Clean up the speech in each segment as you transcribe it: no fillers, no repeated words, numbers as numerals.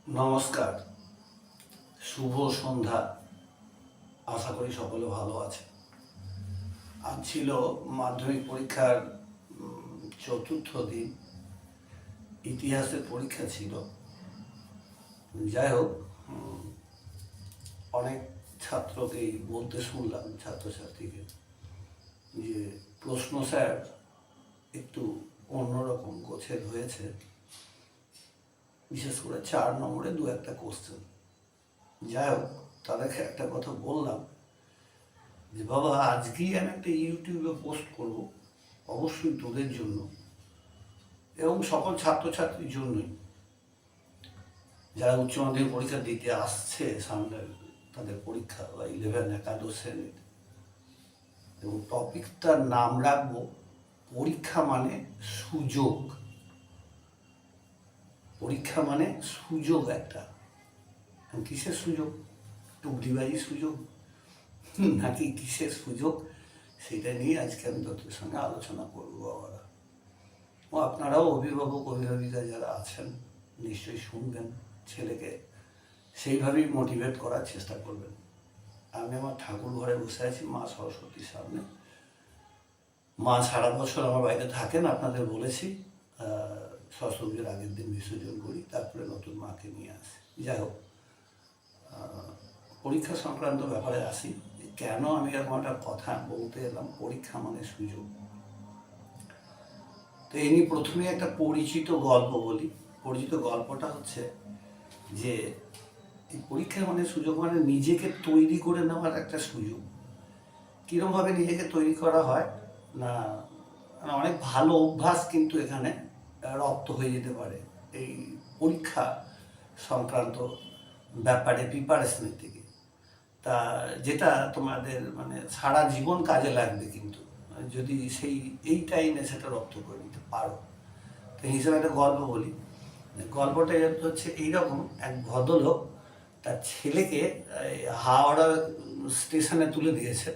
নমস্কার, শুভ সন্ধ্যা। আশা করি সকলে ভালো আছে। আজ ছিল মাধ্যমিক পরীক্ষার চতুর্থ দিন। ইতিহাসের পরীক্ষা ছিল। যাই হোক, অনেক ছাত্রকেই বলতে শুনলাম, ছাত্রছাত্রীকে, যে প্রশ্ন স্যার একটু অন্যরকম গোছের হয়েছে, বিশেষ করে 4 নম্বরে দু একটা কোশ্চেন। যাই হোক, তাদেরকে একটা কথা বললাম যে বাবা, আজকেই আমি একটা ইউটিউবে পোস্ট করব, অবশ্যই তোদের জন্য এবং সকল ছাত্রছাত্রীর জন্যই, যারা উচ্চ মাধ্যমিক পরীক্ষা দিতে আসছে সামনে, তাদের পরীক্ষা বা 11 একাদশ শ্রেণীর। এবং টপিকটার নাম রাখবো পরীক্ষা মানে সুযোগ। পরীক্ষা মানে সুযোগ একটা। কিসের সুযোগ? টুকরিবাজির সুযোগ নাকি কিসের সুযোগ, সেটা নিয়ে আজকে আমি তোদের সঙ্গে আলোচনা করবো। বাবারা ও আপনারাও অভিভাবক অভিভাবিকা যারা আছেন, নিশ্চয়ই শুনবেন, ছেলেকে সেইভাবেই মোটিভেট করার চেষ্টা করবেন। আমি আমার ঠাকুর ঘরে বসে আছি মা সরস্বতীর সামনে। মা সারা বছর আমার বাড়িতে থাকেন, আপনাদের বলেছি। সরস্বতী পুজোর আগের দিন বিসর্জন করি, তারপরে নতুন মাকে নিয়ে আসি। যাই হোক, পরীক্ষা সংক্রান্ত ব্যাপারে আসি। কেন আমি এরকম একটা কথা বলতে এলাম, পরীক্ষা মানে সুযোগ। তো এই নিয়ে প্রথমে একটা পরিচিত গল্প বলি। পরিচিত গল্পটা হচ্ছে যে এই পরীক্ষা মানে সুযোগ মানে নিজেকে তৈরি করে নেওয়ার একটা সুযোগ। কীরকমভাবে নিজেকে তৈরি করা হয় না, মানে অনেক ভালো অভ্যাস কিন্তু এখানে রপ্ত হয়ে যেতে পারে এই পরীক্ষা সংক্রান্ত ব্যাপারে প্রিপারেশনের থেকে। তা যেটা তোমাদের মানে সারা জীবন কাজে লাগবে কিন্তু, যদি এই টাইমে সেটা রপ্ত করে নিতে পারো। তো হিসেবে একটা গল্প বলি। গল্পটা হচ্ছে এইরকম: এক ভদ্রলোক তার ছেলেকে হাওড়া স্টেশনে তুলে দিয়েছে,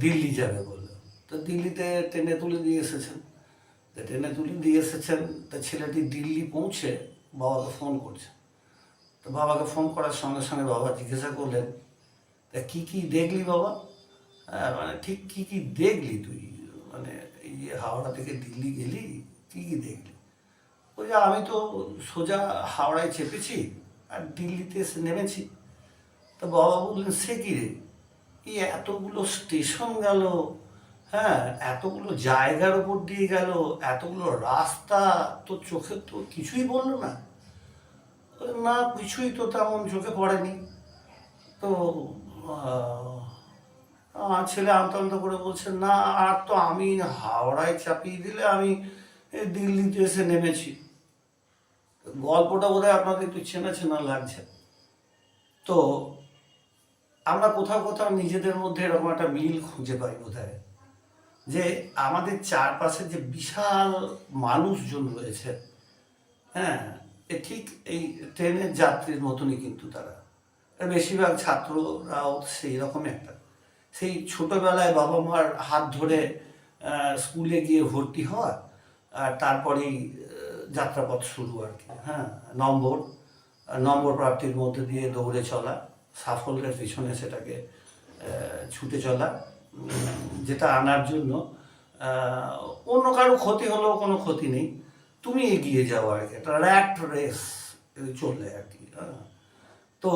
দিল্লি যাবে বলে। তো দিল্লিতে ট্রেনে তুলে দিয়ে এসেছেন। তো ট্রেনে তুলে দিয়ে এসেছেন, তা ছেলেটি দিল্লি পৌঁছে বাবাকে ফোন করছে। তো বাবাকে ফোন করার সঙ্গে সঙ্গে বাবা জিজ্ঞাসা করলেন, তা কী কী দেখলি বাবা? মানে ঠিক কী কী দেখলি তুই, মানে এই যে হাওড়া থেকে দিল্লি গেলি, কী কী দেখলি? ওই যে আমি তো সোজা হাওড়ায় চেপেছি আর দিল্লিতে এসে নেমেছি। তো বাবা বললেন, সে কী রে, এই এতগুলো স্টেশন গেল, হ্যাঁ, এতগুলো জায়গার উপর দিয়ে গেল, এতগুলো রাস্তা, তোর চোখে তো কিছুই বললো না? না, কিছুই তো তেমন চোখে পড়েনি। তো আমার ছেলে আমতা আমতা করে বলছে, না আর তো আমি হাওড়ায় চাপিয়ে দিলে আমি দিল্লিতে এসে নেমেছি। গল্পটা বোধহয় আপনাদের একটু চেনা চেনা লাগছে। তো আমরা কোথাও কোথাও নিজেদের মধ্যে এরকম একটা মিল খুঁজে পাই বোধহয়, যে আমাদের চারপাশে যে বিশাল মানুষজন রয়েছে, হ্যাঁ, ঠিক এই ট্রেনের যাত্রীর মতনই কিন্তু তারা। বেশিরভাগ ছাত্ররাও সেই রকম একটা, সেই ছোটোবেলায় বাবা মার হাত ধরে স্কুলে গিয়ে ভর্তি হওয়া, আর তারপরেই যাত্রাপথ শুরু আর কি। হ্যাঁ, নম্বর প্রাপ্তির মধ্যে দিয়ে দৌড়ে চলা, সাফল্যের পিছনে সেটাকে ছুটে চলা, যেটা আনার জন্য অন্য কারো ক্ষতি হলেও কোনো ক্ষতি নেই, তুমি এগিয়ে যাও আর কি, একটা র্যাট রেস চললে আর কি। তো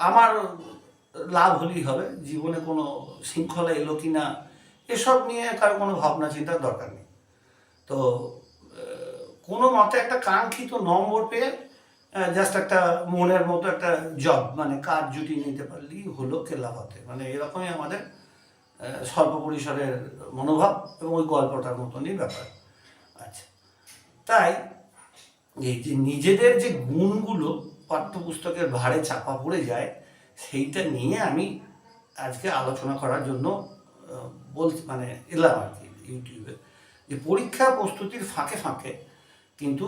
আমার লাভ হলেই হবে, জীবনে কোনো শৃঙ্খলা এলো কি না এসব নিয়ে কারো কোনো ভাবনা চিন্তার দরকার নেই। তো কোনো মতে একটা কাঙ্ক্ষিত নম্বর পেয়ে জাস্ট একটা মনের মতো একটা জব, মানে কাজ জুটিয়ে নিতে পারলেই হলো কেল্লাফতে, মানে এরকমই আমাদের স্বল্প পরিসরের মনোভাব এবং ওই গল্পটার মতনই ব্যাপার। আচ্ছা, তাই এই যে নিজেদের যে গুণগুলো পাঠ্যপুস্তকের ভারে চাপা পড়ে যায়, সেইটা নিয়ে আমি আজকে আলোচনা করার জন্য মানে এলাম আর কি ইউটিউবে। যে পরীক্ষা প্রস্তুতির ফাঁকে ফাঁকে কিন্তু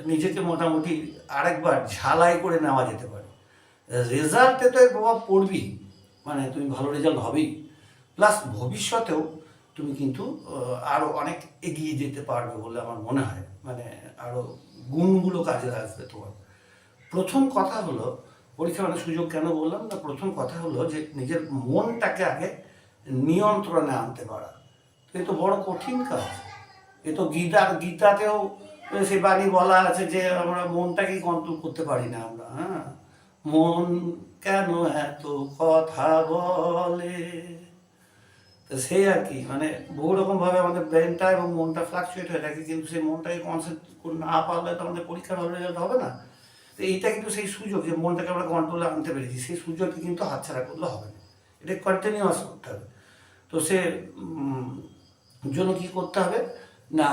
নিজেকে মোটামুটি আরেকবার ঝালাই করে নেওয়া যেতে পারে। রেজাল্টে তো এর প্রভাব পড়বেই, মানে তুমি ভালো রেজাল্ট হবেই, প্লাস ভবিষ্যতেও তুমি কিন্তু আরও অনেক এগিয়ে যেতে পারবে বলে আমার মনে হয়। মানে আরও গুণগুলো কাজে আসবে তোমার। প্রথম কথা হলো, পরীক্ষা মানে সুযোগ কেন বললাম না, প্রথম কথা হলো যে নিজের মনটাকে আগে নিয়ন্ত্রণে আনতে পারা। এ তো বড় কঠিন কাজ। এ তো গীতাতেও সে বাণী বলা আছে যে আমরা মনটাকেই কন্ট্রোল করতে পারি না আমরা। হ্যাঁ, মন কেন এত কথা বলে। তো সেই আর কি, মানে বহু রকমভাবে আমাদের ব্রেনটা এবং মনটা ফ্লাকচুয়েট হয়ে থাকে, কিন্তু সেই মনটাকে কনসেন্ট্রেট না পারলে তো আমাদের পরীক্ষার ভালো রেজাল্ট হবে না। তো এইটা কিন্তু সেই সুযোগ যে মনটাকে আমরা কন্ট্রোলে আনতে পেরেছি, সেই সুযোগকে কিন্তু হাতছাড়া করলে হবে না, এটা কন্টিনিউয়াস করতে হবে। তো সে জন্য কী করতে হবে না,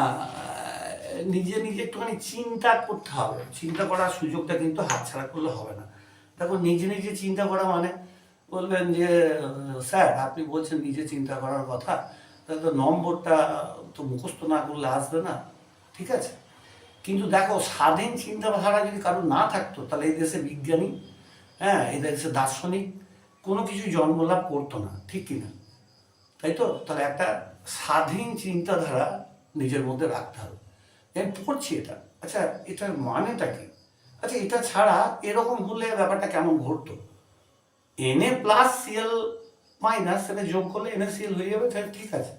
নিজে নিজে একটুখানি চিন্তা করতে হবে। চিন্তা করার সুযোগটা কিন্তু হাতছাড়া করলে হবে না। দেখো, নিজে নিজে চিন্তা করা মানে বলবেন যে স্যার আপনি বলছেন নিজে চিন্তা করার কথা, তাহলে তো নম্বরটা তো মুখস্থ না করলে আসবে না, ঠিক আছে। কিন্তু দেখো, স্বাধীন চিন্তাধারা যদি কারো না থাকতো, তাহলে এই দেশে বিজ্ঞানী, হ্যাঁ, এই দেশে দার্শনিক কোনো কিছুই জন্মলাভ করতো না, ঠিক কিনা? তাই তো? তাহলে একটা স্বাধীন চিন্তাধারা নিজের মধ্যে রাখতে হবে। আমি পড়ছি এটা, আচ্ছা এটার মানেটা কি? আচ্ছা এটা ছাড়া এরকম হলে ব্যাপারটা কেমন ঘটতো? Na+Cl- সেটা যোগ করলে NaCl হয়ে যাবে, তাহলে ঠিক আছে।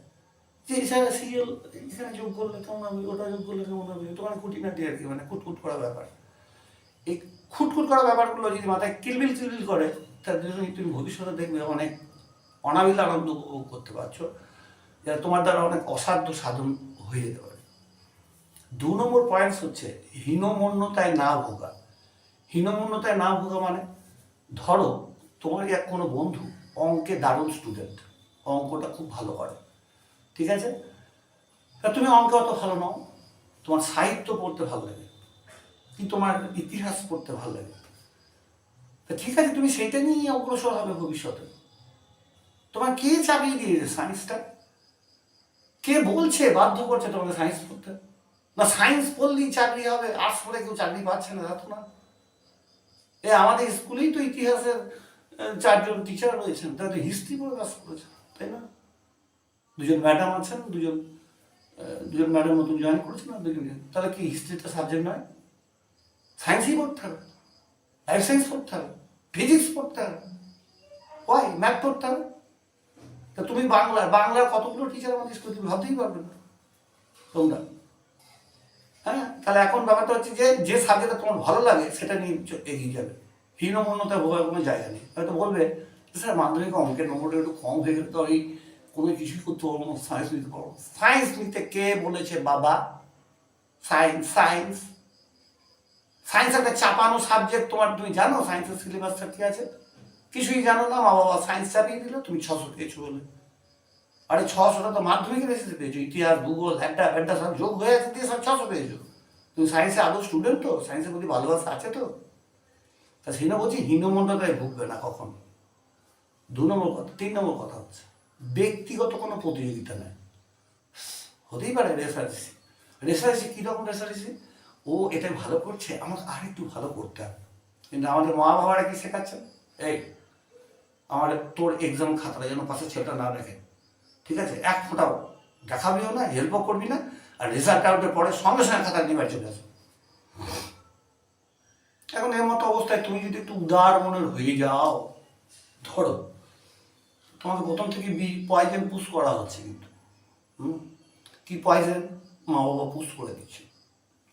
যে এছাড়া সিএল এখানে যোগ করলে কেমন হবে, ওটা যোগ করলে কেমন হবে, এটা মানে খুঁটিনাটি আর কি, মানে খুটখুট করা ব্যাপার। এই খুটখুট করা ব্যাপারগুলো যদি মাথায় কিলবিল কিলবিল করে, তার জন্য তুমি ভবিষ্যতে দেখবে অনেক অনাবিল আনন্দ উপভোগ করতে পারছো, যেটা তোমার দ্বারা অনেক অসাধ্য সাধন হয়ে যেতে পারে। 2 নম্বর পয়েন্টস হচ্ছে হীনমন্যতায় না ভোগা। হীনমন্যতায় না ভোগা মানে, ধরো তোমারই এক কোনো বন্ধু অঙ্কে দারুণ স্টুডেন্ট, অঙ্কটা খুব ভালো করে, ঠিক আছে। তা তুমি অঙ্কে অত ভালো নাও, তোমার সাহিত্য পড়তে ভালো লাগে, কি তোমার ইতিহাস পড়তে ভালো লাগে, তা ঠিক আছে, তুমি সেইটা নিয়েই অগ্রসর হবে ভবিষ্যতে। তোমার কে চাপিয়ে দিয়েছে সায়েন্সটা? কে বলছে, বাধ্য করছে তোমাকে সায়েন্স পড়তে? না সায়েন্স পড়লেই চাকরি হবে, আর্টস পড়ে কেউ চাকরি পাচ্ছে না, দেখো না। আমাদের স্কুলেই তো ইতিহাসের 4 জন টিচার রয়েছেন, তারা তো হিস্ট্রি পড়ে পাস করেছেন, তাই না? 2 জন ম্যাডাম আছেন, দুজন ম্যাডাম নতুন জয়েন করেছেন না, 2 জন। তাহলে কি হিস্ট্রিটা সাবজেক্ট নয়? সায়েন্সই পড়তে হবে, লাইফ সায়েন্স পড়তে হবে, ফিজিক্স পড়তে হবে, ওয়াই ম্যাথ পড়তে হবে। তা তুমি বাংলার কতগুলো টিচার আমাদের স্কুলে, তুমি ভাবতেই পারবে না তোমরা। হ্যাঁ, তাহলে এখন ব্যাপারটা হচ্ছে যে সাবজেক্টটা তোমার ভালো লাগে সেটা নিয়ে এগিয়ে যাবে। হীনমন্যতা ভোগার কোনো জায়গা নেই। হয়তো বলবে স্যার মাধ্যমিক অঙ্কের নম্বরটা একটু কম হয়ে গেলে তো এই কোনো কিছুই করতে পারবো না, সায়েন্স নিতে পারবো। সায়েন্স নিতে কে বলেছে বাবা? সায়েন্স সায়েন্স সায়েন্স একটা চাপানো সাবজেক্ট। তুমি জানো সায়েন্সের সিলেবাসটা কি আছে? কিছুই জানো না, মা বাবা সায়েন্স চাপিয়ে দিল, তুমি 600 পেয়েছো বলে। আরে 600টা তো মাধ্যমিকের বেসিসে পেয়েছো, ইতিহাস ভূগোল হ্যাড্ডা ফ্যাড্ডা সব যোগ হয়ে আছে দিয়ে সব 600 পেয়েছো। তুমি সায়েন্সে আদৌ স্টুডেন্ট তো? সায়েন্সের প্রতি ভালোবাসা আছে তো? তা সেই না বলছি হীনমন্যতায় ভুগবে না কখন। 2 নম্বর কথা। 3 নম্বর কথা হচ্ছে ব্যক্তিগত কোনো প্রতিযোগিতা নেই। হতেই পারে রেসারেসি। রেসারেসি কীরকম রেসারেসি? ও এটা ভালো করছে, আমাকে আর একটু ভালো করতে হবে। কিন্তু আমাদের মা বাবারা কি শেখাচ্ছেন? এই আমার তোর এক্সাম খাতাটা যেন পাশে ছেলেটা না দেখে, ঠিক আছে? এক ফোঁটাও দেখাবিও না, হেল্পও করবি না, আর রেজাল্ট আউটের পরে সঙ্গে সঙ্গে খাতা নিয়ে বাড়ি চলে আসবে। এখন এর মতো অবস্থায় তুমি যদি একটু উদার মনের হয়ে যাও, ধরো তোমাকে প্রথম থেকে পয়জেন পুশ করা হচ্ছে, কিন্তু কি পয়জেন? মা বাবা পুশ করে দিচ্ছে।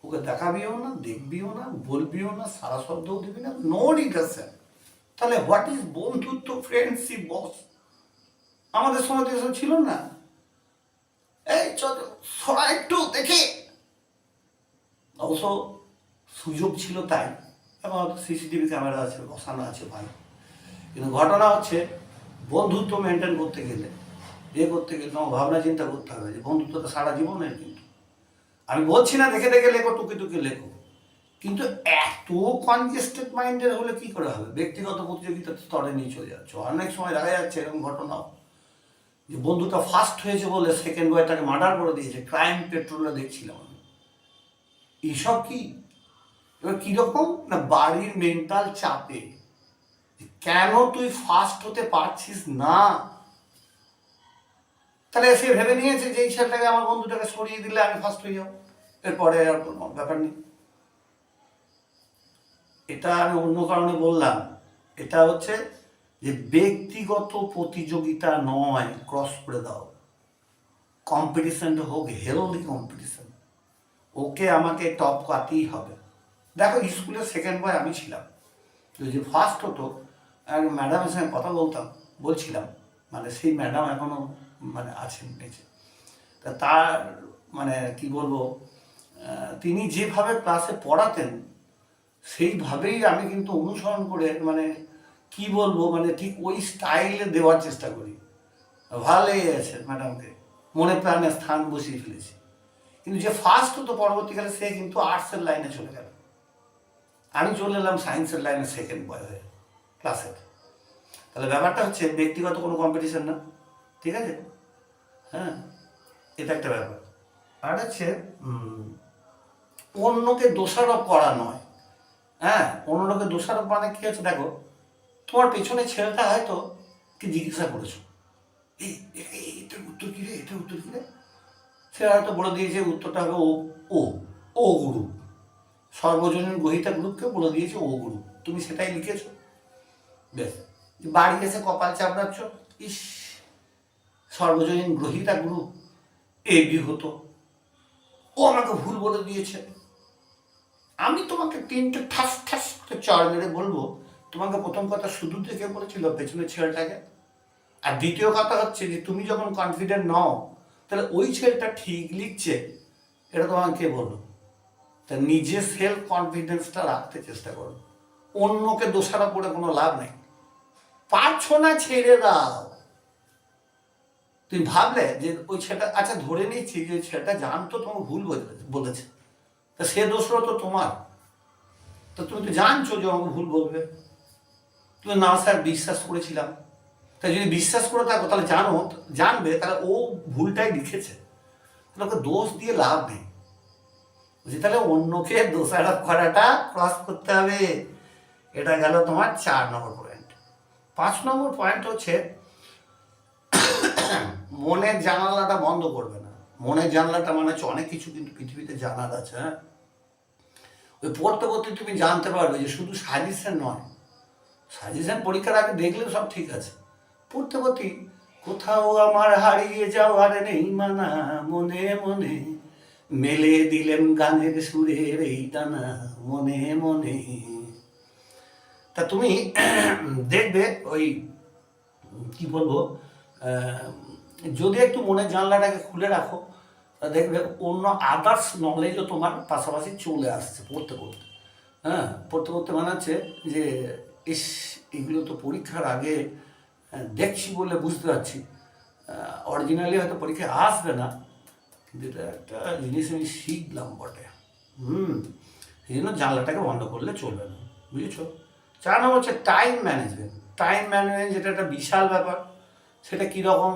ওকে দেখাবিও না, দেখবিও না, বলবিও না, সারা শব্দও দিবি না, নো রিগ্রেশন। তাহলে হোয়াট ইজ বন্ধুত্ব, ফ্রেন্ডশিপ, বস? আমাদের সময় তো এসব ছিল না। এই চল সরা একটু দেখে, অবশ্য সুযোগ ছিল তাই, এবং সিসিটিভি ক্যামেরা আছে, বসানো আছে ভাই। কিন্তু ঘটনা হচ্ছে বন্ধুত্ব মেনটেন করতে গেলে, করতে গেলে তোমার ভাবনা চিন্তা করতে হবে যে বন্ধুত্বটা সারা জীবনের। কিন্তু আমি বলছি না দেখে দেখে লেখো, টুকে টুকে লেখো, কিন্তু এত কনজেস্টেড মাইন্ডের হলে কি করে হবে? ব্যক্তিগত প্রতিযোগিতার স্তরে নিয়ে চলে যাচ্ছে। অনেক সময় দেখা যাচ্ছে এরকম ঘটনা যে বন্ধুটা ফার্স্ট হয়েছে বলে সেকেন্ড বয়টাকে মার্ডার করে দিয়েছে, ক্রাইম পেট্রোলে দেখছিলাম আমি। এসব কি? এবার কীরকম না, বাড়ির মেন্টাল চাপে কেন তুই ফার্স্ট হতে পারছিস না, তাহলে সে ভেবে নিয়েছে যে এই ছেলেটাকে, আমার বন্ধুটাকে সরিয়ে দিলে আমি ফার্স্ট হয়ে যাবো, এরপরে আর কোনো ব্যাপার নেই। এটা আমি অন্য কারণে বললাম। এটা হচ্ছে যে ব্যক্তিগত প্রতিযোগিতা নয়, ক্রস করে দাও। কম্পিটিশনটা হোক হেলদি কম্পিটিশন, ওকে আমাকে টপ কাটতেই হবে। দেখো স্কুলের সেকেন্ড বয় আমি ছিলাম, যদি ফার্স্ট হতো আর ম্যাডামের সঙ্গে কথা বলছিলাম, মানে সেই ম্যাডাম এখনও মানে আছেন বেঁচে। তা তার মানে কি বলবো, তিনি যেভাবে ক্লাসে পড়াতেন সেইভাবেই আমি কিন্তু অনুসরণ করে মানে কি বলবো মানে ঠিক ওই স্টাইলে দেওয়ার চেষ্টা করি। ভালো লেগে গেছে ম্যাডামকে, মনে প্রাণে স্থান বসিয়ে ফেলেছি। কিন্তু যে ফার্স্ট হতো পরবর্তীকালে সে কিন্তু আর্টসের লাইনে চলে গেল, আমি চলে এলাম সায়েন্সের লাইনে সেকেন্ড বয় হয়ে ক্লাসের। তাহলে ব্যাপারটা হচ্ছে ব্যক্তিগত কোনো কম্পিটিশন না, ঠিক আছে? হ্যাঁ, এটা একটা ব্যাপার। আর হচ্ছে অন্যকে দোষারোপ করা নয়। হ্যাঁ, অন্যকে দোষারোপ মানে কি হচ্ছে, দেখো তোমার পেছনে ছেলেটা হয়তো কি জিজ্ঞাসা করেছো, এটার উত্তর কী রে, এটার উত্তর কী রে, সে হয়তো বলে দিয়েছে উত্তরটা হবে ও ও ও গুরু, সর্বজনীন গ্রহিতা গ্রুপকে বলে দিয়েছে ও গুরু, তুমি সেটাই লিখেছো। বেশ, বাড়ি এসে কপাল চাপড়াচ্ছ, ইস সর্বজনীন গ্রহিতা গ্রুপ এ বি হতো, ও আমাকে ভুল বলে দিয়েছে। আমি তোমাকে তিনটে ঠাস ঠাস করে চড় মেরে বলবো, তোমাকে প্রথম কথা শুধু থেকে বলেছিল পেছনের ছেলেটাকে, আর দ্বিতীয় কথা হচ্ছে যে তুমি যখন কনফিডেন্ট নও তাহলে ওই ছেলেটা ঠিক লিখছে এটা তোমাকে কে বললো? তা নিজে সেলফ কনফিডেন্সটা রাখতে চেষ্টা করো, অন্যকে দোষারোপ করে কোনো লাভ নেই। পারছো না ছেড়ে দাও। তুমি ভাবলে যে ওই ছেলেটা, আচ্ছা ধরে নিচ্ছি যে ছেলেটা জানতো তোমাকে ভুল বলেছে, তা সে দোষরা তো তোমার। তো তুমি তো জানছো যে আমাকে ভুল বলবে, তুমি না স্যার বিশ্বাস করেছিলাম। তাই যদি বিশ্বাস করে থাকো তাহলে জানবে তাহলে ও ভুলটাই লিখেছে, তাহলে ওকে দোষ দিয়ে লাভ নেই। বুঝলি? তাহলে অন্যকে দোষারোপ করাটা ক্রস করতে হবে। এটা গেল তোমার 4 নম্বর পয়েন্ট। 5 নম্বর পয়েন্ট হচ্ছে মনের জানালাটা বন্ধ করবে না। মনের জানলাটা মানে হচ্ছে অনেক কিছু কিন্তু পৃথিবীতে জানার আছে। হ্যাঁ, ওই পড়তে পড়তে তুমি জানতে পারবে যে শুধু সাজেশন নয়, সাজেশন পরীক্ষার আগে দেখলেও সব ঠিক আছে, পড়তে পড়তে কোথাও আমার হারিয়ে যাওয়ার নেই মানা, মনে মনে মেলে দিলেন গানের সুরের এই টানা, মনে মনে। তা তুমি দেখবে ওই কি বলবো, যদি একটু মনের জানলাটাকে খুলে রাখো তা দেখবে অন্য আদার্স নলেজও তোমার পাশাপাশি চলে আসছে পড়তে পড়তে। হ্যাঁ, পড়তে পড়তে মনে হচ্ছে যে ইস এগুলো তো পরীক্ষার আগে দেখছি বলে বুঝতে পারছি, অরিজিনালি হয়তো পরীক্ষায় আসবে না, কিন্তু এটা একটা জিনিস আমি শিখলাম বটে। সেই জন্য জানলাটাকে বন্ধ করলে চলবে না, বুঝেছো? 4 নম্বর হচ্ছে টাইম ম্যানেজমেন্ট। টাইম ম্যানেজমেন্ট যেটা একটা বিশাল ব্যাপার। সেটা কীরকম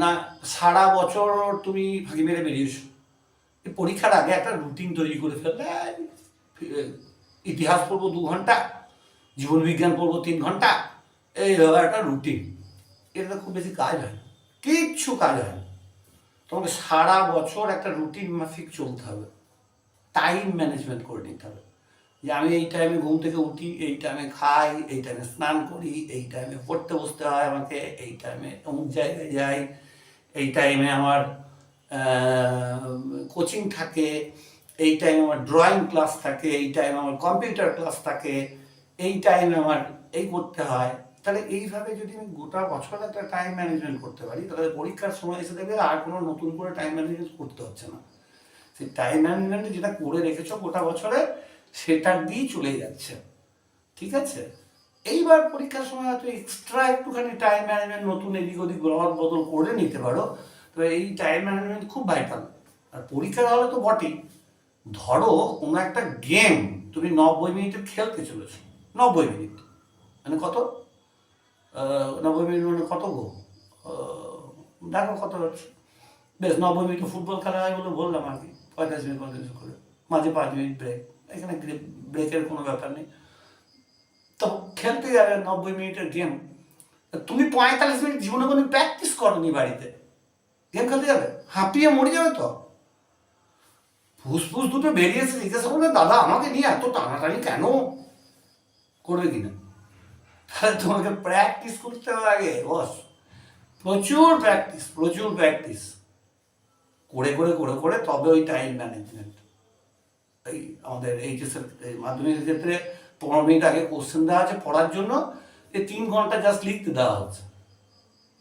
না, সারা বছর তুমি ফাঁকি মেরে বেরিয়েছো, এই পরীক্ষার আগে একটা রুটিন তৈরি করে ফেললে, ইতিহাস পড়বো 2 ঘন্টা, জীবন বিজ্ঞান পড়বো 3 ঘন্টা, এই একটা রুটিন। এটা খুব বেশি কাজ হয় না, কিচ্ছু কাজ হয় না। তোমাকে সারা বছর একটা রুটিন মাফিক চলতে হবে, টাইম ম্যানেজমেন্ট করে নিতে হবে যে আমি এই টাইমে ঘুম থেকে উঠি, এই টাইমে খাই, এই টাইমে স্নান করি, এই টাইমে পড়তে বসতে হয় আমাকে, এই টাইমে অমুক জায়গায় যাই, এই টাইমে আমার কোচিং থাকে, এই টাইমে আমার ড্রয়িং ক্লাস থাকে, এই টাইমে আমার কম্পিউটার ক্লাস থাকে, এই টাইমে আমার এই করতে হয়। তাহলে এইভাবে যদি আমি গোটা বছর একটা টাইম ম্যানেজমেন্ট করতে পারি তাহলে পরীক্ষার সময় এসে দেবে আর কোনো নতুন করে টাইম ম্যানেজমেন্ট করতে হচ্ছে না। সেই টাইম ম্যানেজমেন্ট যেটা করে রেখেছো গোটা বছরে সেটা দিয়েই চলে যাচ্ছে, ঠিক আছে? এইবার পরীক্ষার সময় হয়তো এক্সট্রা একটুখানি টাইম ম্যানেজমেন্ট নতুন এদিক ওদিক রদ বদল করে নিতে পারো, তো এই টাইম ম্যানেজমেন্ট খুব ভাইটাল। আর পরীক্ষার হলে তো বটেই। ধরো কোনো একটা গেম তুমি 90 মিনিটের খেলতে চলেছো, 90 মিনিট মানে কত, 90 মিনিট মানে কত গো, দেখো কত হচ্ছে। বেশ, 90 মিনিটে ফুটবল খেলা হয় বলে বললাম আর কি, 45 মিনিট 45 করে, মাঝে 5 মিনিট ব্রেক, এখানে ব্রেকের কোনো ব্যাপার নেই। তো খেলতে যাবে 90 মিনিটের গেম, তুমি 45 মিনিট জীবনে কোনো প্র্যাকটিস করনি বাড়িতে, গেম খেলতে যাবে, হাঁপিয়ে মরে যাবে তো। ফুসফুস দুটো বেরিয়েছে, জিজ্ঞাসা করবে দাদা আমাকে নিয়ে এত টানাটানি কেন? করবে কিনা? তাহলে তোমাকে প্র্যাকটিস করতে হবে আগে বস, প্রচুর প্র্যাকটিস করে করে করে করে তবে ওই টাইম ম্যানেজমেন্ট। এই আমাদের এইচএসের মাধ্যমিকের ক্ষেত্রে 15 মিনিট আগে কোশ্চেন দেওয়া আছে পড়ার জন্য, 3 ঘন্টা জাস্ট লিখতে দেওয়া হচ্ছে।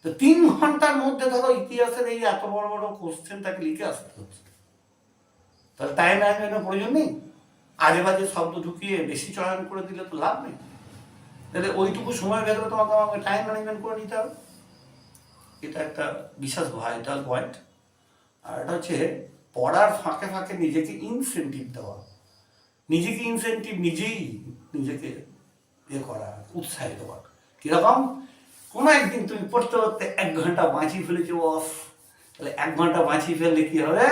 তো 3 ঘন্টার মধ্যে ধরো ইতিহাসের এই এত বড় বড় কোশ্চেন তাকে লিখে আসতে হচ্ছে, তাহলে টাইম ম্যানেজমেন্টের প্রয়োজন নেই। আজে বাজে শব্দ ঢুকিয়ে বেশি চয়ন করে দিলে তো লাভ নেই। তাহলে ওইটুকু সময়ের ভেতরে তোমাকে আমাকে টাইম ম্যানেজমেন্ট করে নিতে হবে। এটা একটা বিশেষ ভাইটাল পয়েন্ট। আর এটা হচ্ছে পড়ার ফাঁকে ফাঁকে নিজেকে ইনসেন্টিভ দেওয়া, নিজেই নিজেকে করা, উৎসাহিত করা। কিরকম? কোনো একদিন তুমি পড়তে পড়তে 1 ঘন্টা বাঁচিয়ে ফেলেছো বস, তাহলে 1 ঘন্টা বাঁচিয়ে ফেললে কি হবে?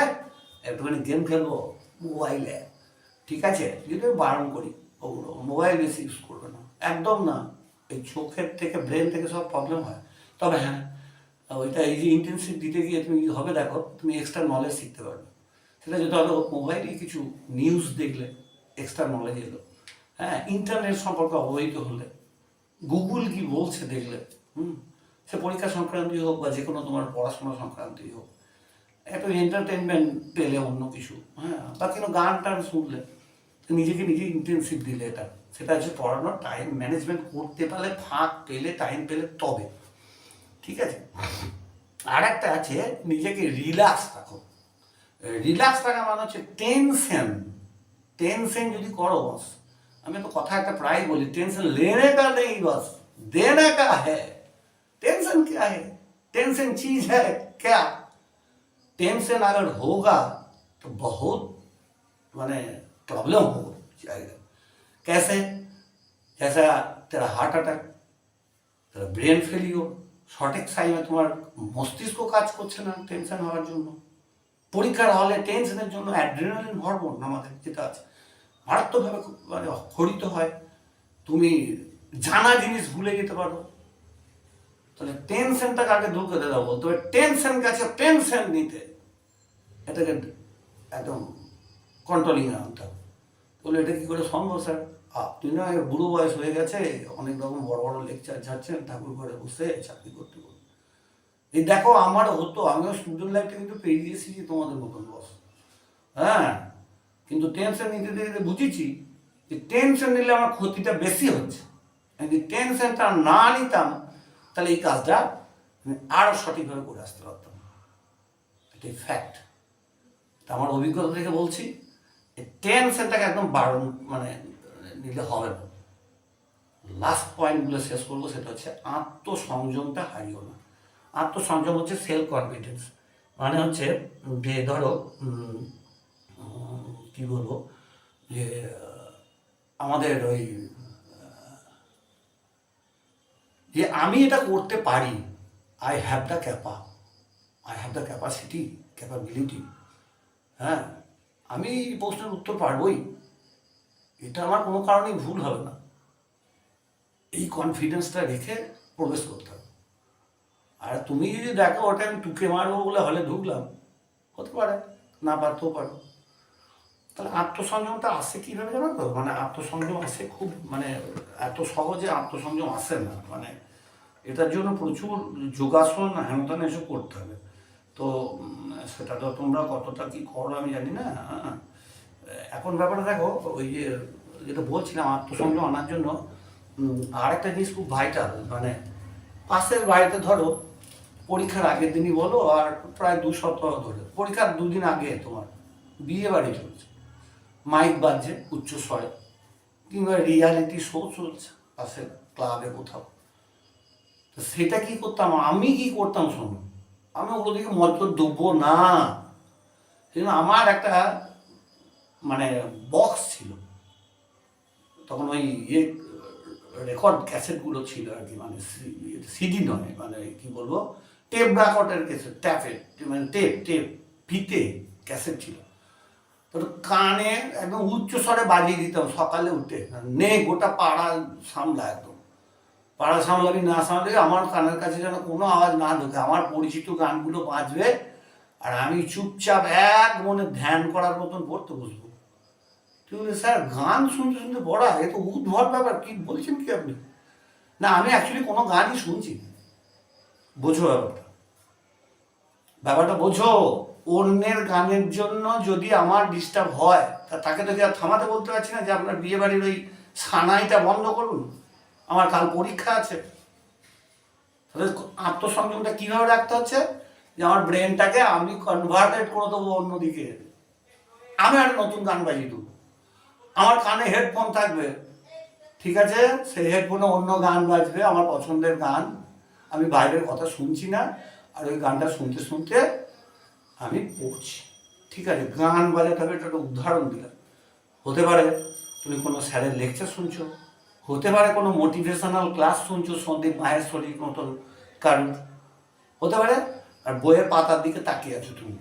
একটুখানি গেম খেলবো মোবাইলে, ঠিক আছে? যদি আমি বারণ করি ওগুলো, মোবাইল বেশি ইউজ করবে না, একদম না। এই চোখের থেকে ব্রেন থেকে সব প্রবলেম হয়। তবে হ্যাঁ, ওইটা এই যে ইন্টেন্সিভ দিতে গিয়ে তুমি হবে, দেখো তুমি এক্সট্রা নলেজ শিখতে পারবে। সেটা যদি ধরো মোবাইলে কিছু নিউজ দেখলে এক্সট্রা নলেজ এলো, হ্যাঁ, ইন্টারনেট সম্পর্কে অবহিত হলে, গুগল কি বলছে দেখলে, সে পরীক্ষা সংক্রান্তই হোক বা যে কোনো তোমার পড়াশোনা সংক্রান্তই হোক, একটু এন্টারটেনমেন্ট পেলে অন্য কিছু, হ্যাঁ, বা কোনো গান টান শুনলে, নিজে ইন্টেন্সিভ দিলে, এটা সেটা হচ্ছে পড়ানোর টাইম ম্যানেজমেন্ট করতে পারলে, ফাঁক পেলে, টাইম পেলে তবে, ঠিক আছে? আর একটা আছে নিজেকে রিল্যাক্স রাখো। রিল্যাক্স রাখা মানে হচ্ছে টেনশন যদি করো বস, আমি তো কথা একটা প্রায় বলি, টেंशन लेने का नहीं बस देने का है। टेंशन क्या है? टेंशन चीज है क्या? टेंशन अगर होगा तो बहुत माने प्रॉब्लम हो जाएगा। कैसे? जैसा तेरा हार्ट अटैक, तेरा ब्रेन फेलियर, সঠিক টাইমে তোমার মস্তিষ্ক কাজ করছে না টেনশন হওয়ার জন্য। পরীক্ষার হলে টেনশনের জন্য অ্যাড্রিনালিন হরমোন আমাদের যেটা আছে মারাত্মকভাবে মানে ক্ষরিত হয়, তুমি জানা জিনিস ভুলে যেতে পারো। তাহলে টেনশনটাকে আগে দূর করে দাও, বলতে হবে টেনশন কাছে টেনশন নিতে, এটাকে একদম কন্ট্রোলিং আনতে হবে। বলে এটা কী করে সম্ভব স্যার? আপনি না বুড়ো বয়স হয়ে গেছে, অনেক রকম বড় বড় লেকচার যাচ্ছেন, ঠাকুর ঘরে বসে চাকরি করতে করতে। এই দেখো আমারও হতো, আমিও স্টুডেন্ট লাইফটা কিন্তু পেরিয়ে এসেছি তোমাদের মতন বস, হ্যাঁ, কিন্তু টেনশন নিতে নিতে বুঝেছি যে টেনশন নিলে আমার ক্ষতিটা বেশি হচ্ছে। যদি টেনশনটা না নিতাম তাহলে এই কাজটা আমি আরও সঠিকভাবে করে আসতে পারতাম। এটাই ফ্যাক্ট। তা আমার অভিজ্ঞতা থেকে বলছি, টেনশনটাকে একদম বারণ মানে নিলে হবে না। লাস্ট পয়েন্টগুলো শেষ করবো, সেটা হচ্ছে আত্মসংযমটা হারিও না। আত্মসংযম হচ্ছে সেলফ কনফিডেন্স, মানে হচ্ছে যে ধরো কি বলবো, যে আমাদের ওই যে আমি এটা করতে পারি, I have the capacity, capability, হ্যাঁ, আমি এই প্রশ্নের উত্তর পারবই, এটা আমার কোনো কারণেই ভুল হবে না। এই কনফিডেন্সটা রেখে প্রবেশ করতে হবে। আর তুমি যদি দেখো ওটা আমি টুকে মারবো বলে হলে ঢুকলাম, হতে পারে, না পারতেও পারো। তাহলে আত্মসংযমটা আসে কীভাবে জানো তো? মানে আত্মসংযম আসে খুব, মানে এত সহজে আত্মসংযম আসে না, মানে এটার জন্য প্রচুর যোগাসন হ্যানত্যান এসব করতে হবে। তো সেটা তো তোমরা কতটা কী করো আমি জানি না। এখন ব্যাপারটা দেখো, ওই যে যেটা বলছিলাম আত্মসংযম আনার জন্য আরেকটা জিনিস খুব ভাইটাল, মানে পাশের বাড়িতে ধরো পরীক্ষার আগের দিনই বলো আর প্রায় 2 সপ্তাহ ধরে, পরীক্ষার 2 দিন আগে তোমার বিয়ে বাড়ি চলছে, মাইক বাজছে উচ্চ স্বরে, কিংবা রিয়ালিটি শো চলছে পাশের ক্লাবে কোথাও। তো সেটা কি করতাম আমি, শোনো, আমি ওগুলো দিকে মজবুত ডুববো না। সেজন্য আমার একটা মানে বক্স ছিল তখন, ওই রেকর্ড ক্যাসেটগুলো ছিল আর কি, মানে সিডি নয়, মানে কি বলবো, টেপ রেকর্ডের ক্যাসেট, মানে টেপ ফিতে ক্যাসেট ছিল। তো কানে একদম উচ্চ স্বরে বাজিয়ে দিতাম সকালে উঠে, গোটা পাড়া সামলা, একদম পাড়া সামলাবি না সামলাবি, আমার কানের কাছে যেন কোনো আওয়াজ না ঢোকে, আমার পরিচিত গানগুলো বাজবে আর আমি চুপচাপ এক মনে ধ্যান করার মতন পড়তে বসবো। তুই বলি স্যার গান শুনতে শুনতে পড়া, এ তো উদ্ভট ব্যাপার, কি বলছেন কি আপনি? না আমি অ্যাকচুয়ালি কোনো গানই শুনছি না। বোঝো ব্যাপারটা, ব্যাপারটা বোঝো। অন্যের গানের জন্য যদি আমার ডিস্টার্ব হয়, তা তাকে তো আর থামাতে বলতে পারছি না যে আপনার বিয়ে বাড়ির ওই সানাইটা বন্ধ করুন, আমার কাল পরীক্ষা আছে। তাহলে আত্মসংযমটা কীভাবে রাখতে হচ্ছে, যে আমার ব্রেনটাকে আমি কনভার্টেড করে দেবো অন্যদিকে, আমি একটা নতুন গান বাজিয়ে দেবো, আমার কানে হেডফোন থাকবে, ঠিক আছে, সেই হেডফোনে অন্য গান বাজবে, আমার পছন্দের গান, আমি বাইরের কথা শুনছি না, আর ওই গানটা শুনতে শুনতে আমি পড়ছি, ঠিক আছে। গান বাজাতে হবে, এটা একটা উদাহরণ দিলাম। হতে পারে তুমি কোনো স্যারের লেকচার শুনছো, হতে পারে কোনো মোটিভেশনাল ক্লাস শুনছো সন্দীপ মাহেশ্বরীর মতন কারণ, হতে পারে, আর বইয়ের পাতার দিকে তাকিয়ে আছো তুমি,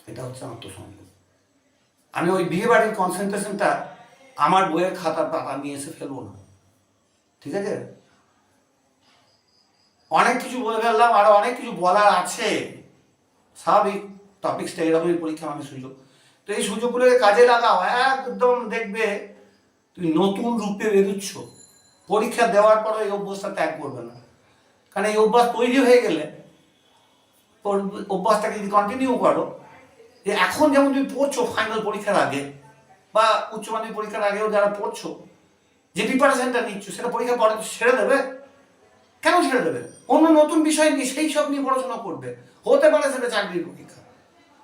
এটা হচ্ছে আত্মসংযম। আমি ওই বিয়ে বাড়ির কনসেন্ট্রেশনটা আমার বইয়ের খাতার পাতা নিয়ে এসে ফেলবো না, ঠিক আছে। অনেক কিছু বলে ফেললাম, আরো অনেক কিছু বলার আছে, স্বাভাবিক, টপিক্সটা এরকমই, পরীক্ষা মানে সুযোগ, তো এই সুযোগগুলোকে কাজে লাগাও, একদম দেখবে তুমি নতুন রূপে বেরোচ্ছ। পরীক্ষা দেওয়ার পরে এই অভ্যাসটা ত্যাগ করবে না, কারণ এই অভ্যাস তৈরি হয়ে গেলে অভ্যাসটাকে যদি কন্টিনিউ করো, যে এখন যেমন তুমি পড়ছো ফাইনাল পরীক্ষার আগে বা উচ্চ মাধ্যমিক পরীক্ষার আগেও যারা পড়ছো, যে প্রিপারেশনটা নিচ্ছ সেটা পরীক্ষার পরে ছেড়ে দেবে, কেন ছেড়ে দেবে? অন্য নতুন বিষয় নিয়ে সেই সব নিয়ে পড়াশোনা করবে, হতে পারে সেটা চাকরির পরীক্ষা,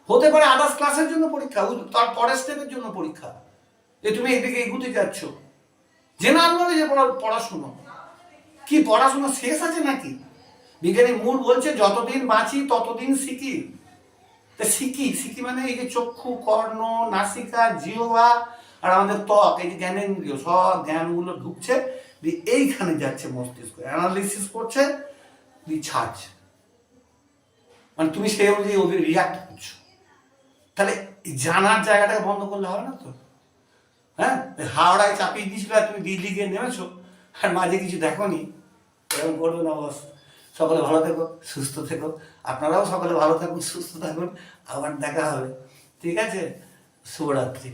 হতে পারে আদার্স ক্লাসের জন্য পরীক্ষা, তার পরের স্টেপের জন্য পরীক্ষা, যে তুমি এদিকে এগুতে যাচ্ছ। জেনারেল নলেজে পড়াশুনো কি, পড়াশোনা শেষ আছে নাকি? বিজ্ঞানী মূল বলছে যতদিন বাঁচি ততদিন শিখি। তা শিখি শিখি মানে এই যে চক্ষু, কর্ণ, নাসিকা, জিহ্বা আর আমাদের ত্বক, এই যে জ্ঞানেন্দ্রিয়, সব জ্ঞানগুলো ঢুকছে, এইখানে যাচ্ছে মস্তিষ্ক, অ্যানালিসিস করছে, ছাড়ছে, মানে তুমি সেই অনুযায়ী ওদের রিয়াক্ট করছো। তাহলে জানার জায়গাটাকে বন্ধ করলে হবে না তো। হ্যাঁ, হাওড়ায় চাপিয়ে দিয়েছিল আর তুমি দিল্লি গিয়ে নেমেছো, আর মাঝে কিছু দেখোনি, এরকম করবে না বস। সকলে ভালো থেকো, সুস্থ থেকো, আপনারাও সকলে ভালো থাকুন, সুস্থ থাকুন, আবার দেখা হবে, ঠিক আছে, শুভরাত্রি।